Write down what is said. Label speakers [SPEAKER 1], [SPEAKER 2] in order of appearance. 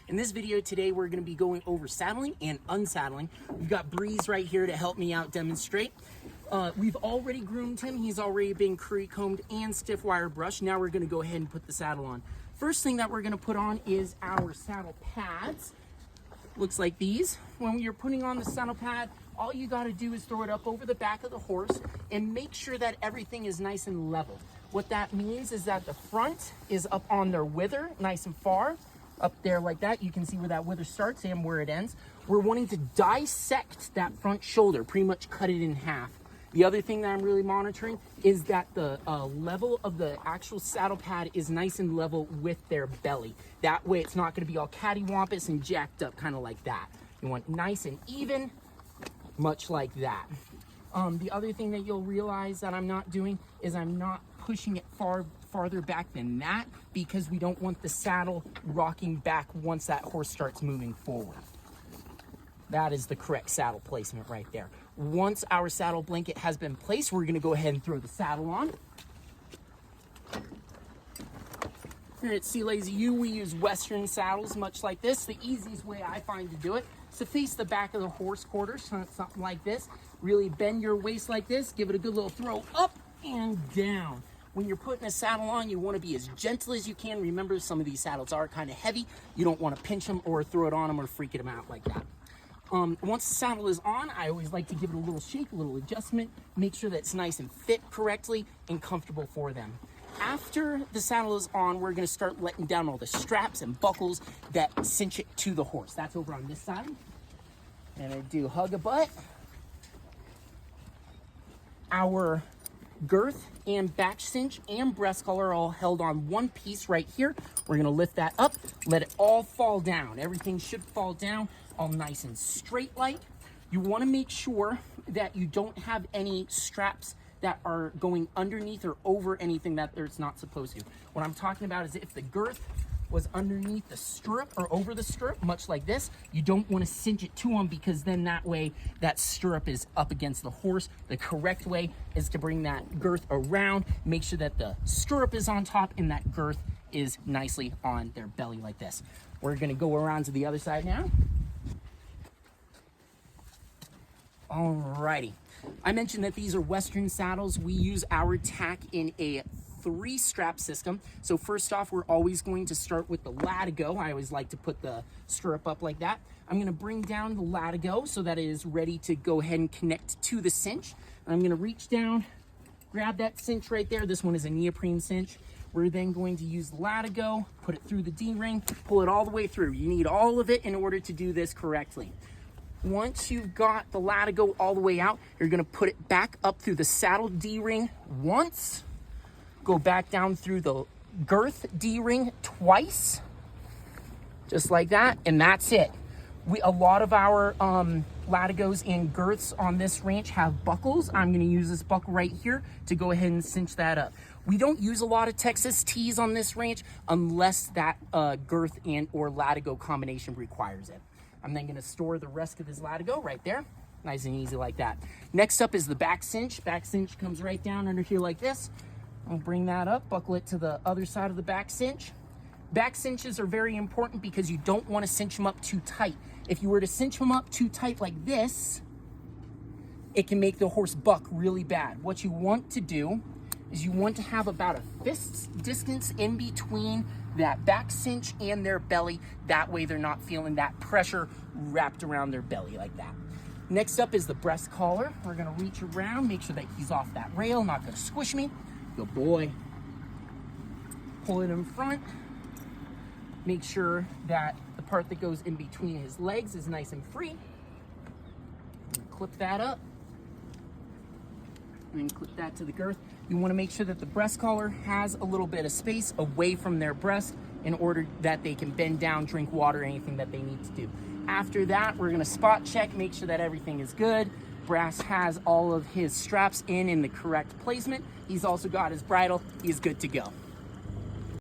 [SPEAKER 1] In this video today, we're going to be going over saddling and unsaddling. We've got Breeze right here to help me out demonstrate. We've already groomed him. He's already been curry combed and stiff wire brushed. Now we're going to go ahead and put the saddle on. First thing that we're going to put on is our saddle pads. Looks like these. When you're putting on the saddle pad, all you got to do is throw it up over the back of the horse and make sure that everything is nice and level. What that means is that the front is up on their wither, nice and far, up there like that. You can see where that wither starts and where it ends. We're wanting to dissect that front shoulder, pretty much cut it in half. The other thing that I'm really monitoring is that the level of the actual saddle pad is nice and level with their belly. That way it's not going to be all cattywampus and jacked up, kind of like that. You want nice and even, much like that. The other thing that you'll realize that I'm not doing is I'm not pushing it farther back than that, because we don't want the saddle rocking back once that horse starts moving forward. That is the correct saddle placement right there. Once our saddle blanket has been placed, we're going to go ahead and throw the saddle on. Here at CLU, we use Western saddles much like this. The easiest way I find to do it is to face the back of the horse quarters, something like this. Really bend your waist like this, give it a good little throw up and down. When you're putting a saddle on, you want to be as gentle as you can. Remember, some of these saddles are kind of heavy. You don't want to pinch them or throw it on them or freak them out like that. Once the saddle is on, I always like to give it a little shake, a little adjustment, make sure that it's nice and fit correctly and comfortable for them. After the saddle is on, we're going to start letting down all the straps and buckles that cinch it to the horse. That's over on this side. And I do hug a butt. Our girth and back cinch and breast collar are all held on one piece right here. We're going to lift that up, let it all fall down. Everything should fall down all nice and straight like. You want to make sure that you don't have any straps that are going underneath or over anything that it's not supposed to. What I'm talking about is if the girth was underneath the stirrup or over the stirrup, much like this, you don't want to cinch it to them, because then that way that stirrup is up against the horse. The correct way is to bring that girth around, make sure that the stirrup is on top and that girth is nicely on their belly like this. We're going to go around to the other side now. Alrighty. I mentioned that these are Western saddles. We use our tack in a 3-strap system. So first off, we're always going to start with the latigo. I always like to put the stirrup up like that. I'm going to bring down the latigo so that it is ready to go ahead and connect to the cinch. And I'm going to reach down, grab that cinch right there. This one is a neoprene cinch. We're then going to use the latigo, put it through the D-ring, pull it all the way through. You need all of it in order to do this correctly. Once you've got the latigo all the way out, you're going to put it back up through the saddle D-ring once, go back down through the girth D-ring twice, just like that, and that's it. A lot of our latigos and girths on this ranch have buckles. I'm going to use this buckle right here to go ahead and cinch that up. We don't use a lot of Texas tees on this ranch unless that girth and or latigo combination requires it. I'm then going to store the rest of this latigo right there, nice and easy like that. Next up is the back cinch. Back cinch comes right down under here like this. I'll bring that up, buckle it to the other side of the back cinch. Back cinches are very important because you don't want to cinch them up too tight. If you were to cinch them up too tight like this, it can make the horse buck really bad. What you want to do is you want to have about a fist's distance in between that back cinch and their belly. That way they're not feeling that pressure wrapped around their belly like that. Next up is the breast collar. We're going to reach around, make sure that he's off that rail, not going to squish me. Good boy. Pull it in front. Make sure that the part that goes in between his legs is nice and free. Clip that up. And clip that to the girth. You want to make sure that the breast collar has a little bit of space away from their breast in order that they can bend down, drink water, anything that they need to do. After that, we're going to spot check, make sure that everything is good. Brass has all of his straps in the correct placement. He's also got his bridle. He's good to go.